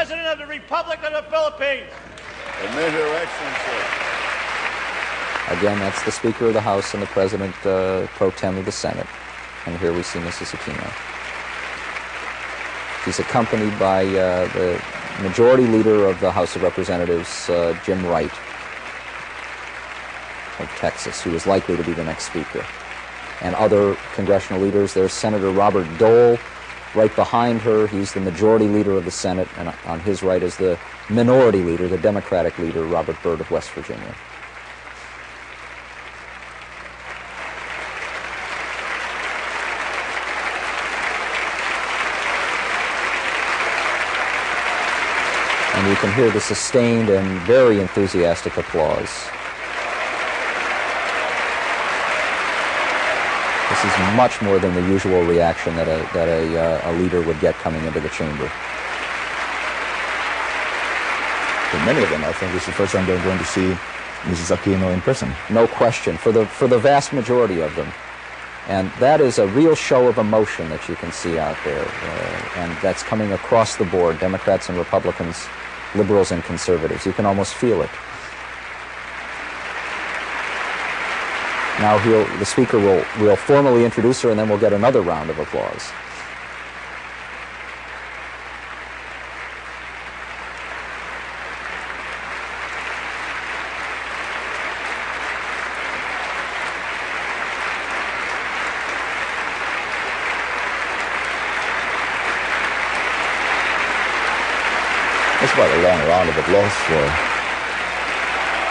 President of the Republic of the Philippines. Admit Her Excellency. Again, that's the Speaker of the House and the President pro tem of the Senate. And here we see Mrs. Aquino. She's accompanied by the Majority Leader of the House of Representatives, Jim Wright of Texas, who is likely to be the next Speaker. And other congressional leaders. There's Senator Robert Dole right behind her. He's the Majority Leader of the Senate, and on his right is the Minority Leader, the Democratic Leader, Robert Byrd of West Virginia. And you can hear the sustained and very enthusiastic applause. This is much more than the usual reaction that a leader would get coming into the chamber. For many of them, I think this is the first time they're going to see Mrs. Aquino in person. No question, for the vast majority of them. And that is a real show of emotion that you can see out there. And that's coming across the board, Democrats and Republicans, liberals and conservatives. You can almost feel it. Now the Speaker will formally introduce her, and then we'll get another round of applause. That's quite a long round of applause for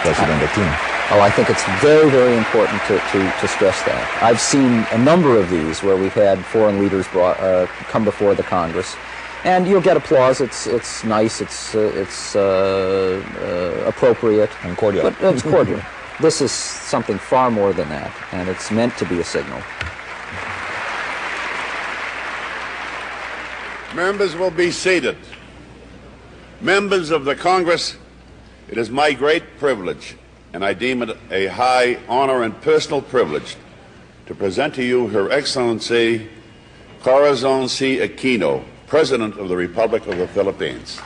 President Aquino. Oh, I think it's very, very important to stress that. I've seen a number of these where we've had foreign leaders come before the Congress, and you'll get applause. It's nice. It's appropriate and cordial. But it's cordial. This is something far more than that, and it's meant to be a signal. Members will be seated. Members of the Congress, it is my great privilege, and I deem it a high honor and personal privilege, to present to you Her Excellency Corazon C. Aquino, President of the Republic of the Philippines.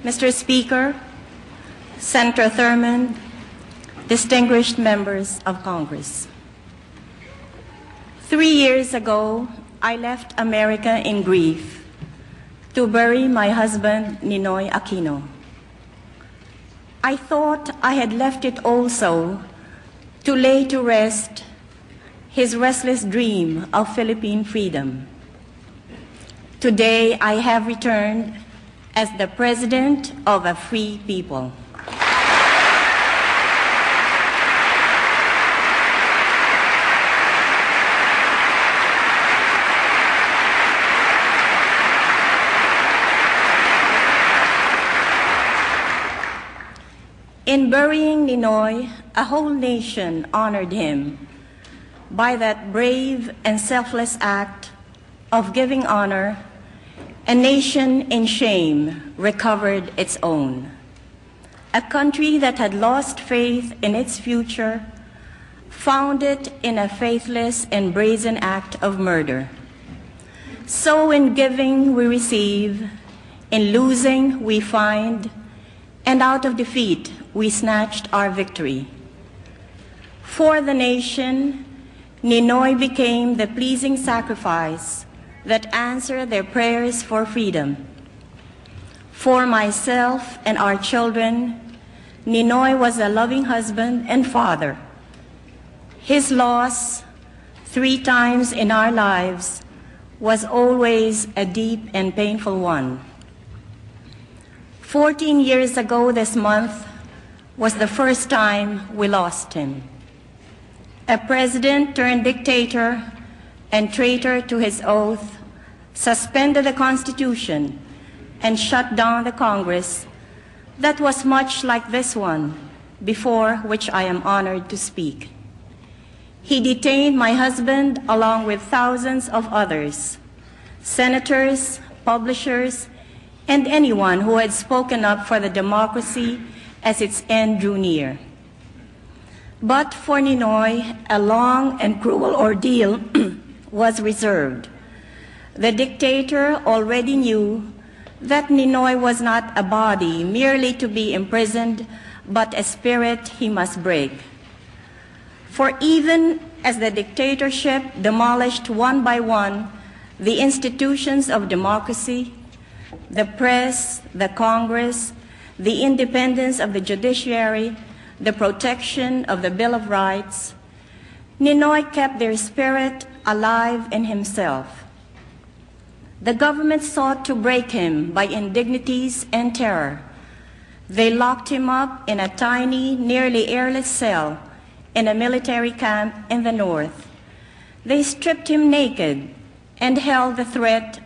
Mr. Speaker, Senator Thurmond, distinguished members of Congress. 3 years ago, I left America in grief to bury my husband, Ninoy Aquino. I thought I had left it also to lay to rest his restless dream of Philippine freedom. Today, I have returned as the President of a free people. In burying Ninoy, a whole nation honored him by that brave and selfless act of giving honor. A nation in shame recovered its own. A country that had lost faith in its future found it in a faithless and brazen act of murder. So in giving we receive, in losing we find, and out of defeat we snatched our victory. For the nation, Ninoy became the pleasing sacrifice that answer their prayers for freedom. For myself and our children, Ninoy was a loving husband and father. His loss, 3 times in our lives, was always a deep and painful one. 14 years ago this month was the first time we lost him. a president turned dictator and traitor to his oath, suspended the Constitution and shut down the Congress that was much like this one, before which I am honored to speak. He detained my husband along with thousands of others, senators, publishers, and anyone who had spoken up for the democracy as its end drew near. But for Ninoy, a long and cruel ordeal was reserved. The dictator already knew that Ninoy was not a body merely to be imprisoned, but a spirit he must break. For even as the dictatorship demolished one by one the institutions of democracy, the press, the Congress, the independence of the judiciary, the protection of the Bill of Rights, Ninoy kept their spirit alive in himself. The government sought to break him by indignities and terror. They locked him up in a tiny, nearly airless cell in a military camp in the north. They stripped him naked and held the threat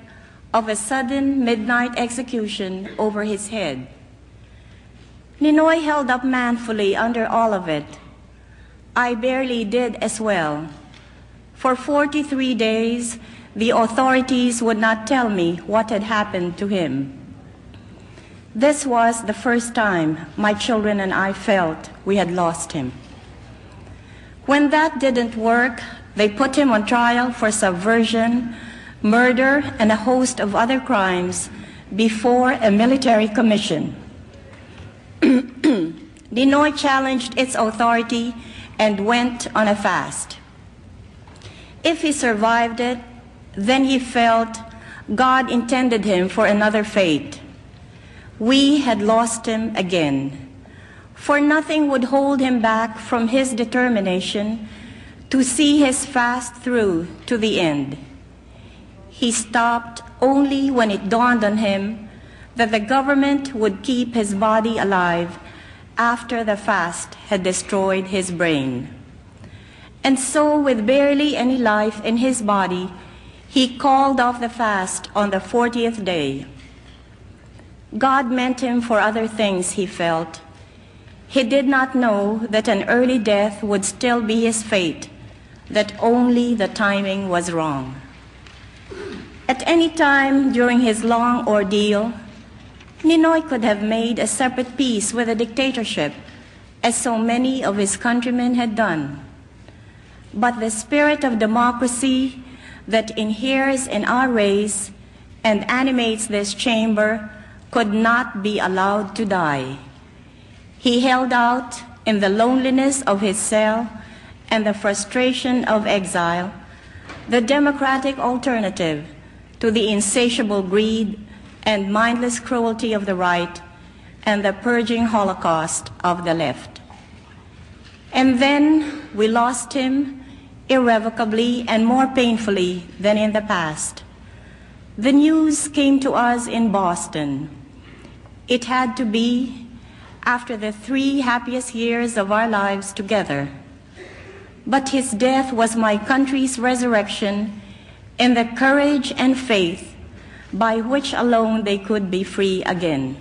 of a sudden midnight execution over his head. Ninoy held up manfully under all of it. I barely did as well. For 43 days, the authorities would not tell me what had happened to him. This was the first time my children and I felt we had lost him. When that didn't work, they put him on trial for subversion, murder, and a host of other crimes before a military commission. Ninoy challenged its authority and went on a fast. If he survived it, then he felt God intended him for another fate. We had lost him again, for nothing would hold him back from his determination to see his fast through to the end. He stopped only when it dawned on him that the government would keep his body alive after the fast had destroyed his brain. And so, with barely any life in his body, he called off the fast on the 40th day. God meant him for other things, he felt. He did not know that an early death would still be his fate, that only the timing was wrong. At any time during his long ordeal, Ninoy could have made a separate peace with the dictatorship, as so many of his countrymen had done. But the spirit of democracy that inheres in our race and animates this chamber could not be allowed to die. He held out in the loneliness of his cell and the frustration of exile, the democratic alternative to the insatiable greed and mindless cruelty of the right and the purging holocaust of the left. And then we lost him irrevocably and more painfully than in the past. The news came to us in Boston. It had to be after the 3 happiest years of our lives together. But his death was my country's resurrection in the courage and faith by which alone they could be free again.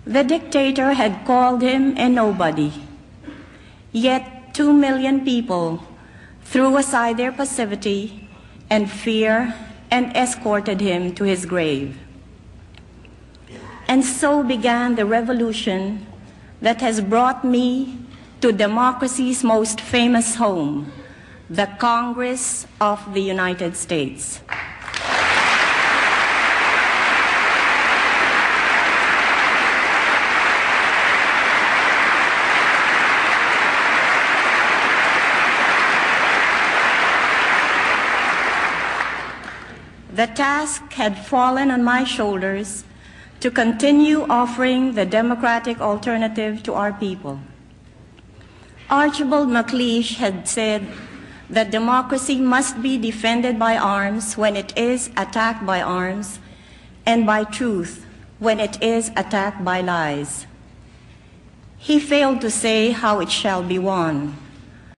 The dictator had called him a nobody, yet 2 million people threw aside their passivity and fear and escorted him to his grave. And so began the revolution that has brought me to democracy's most famous home, the Congress of the United States. The task had fallen on my shoulders to continue offering the democratic alternative to our people. Archibald MacLeish had said that democracy must be defended by arms when it is attacked by arms, and by truth when it is attacked by lies. He failed to say how it shall be won.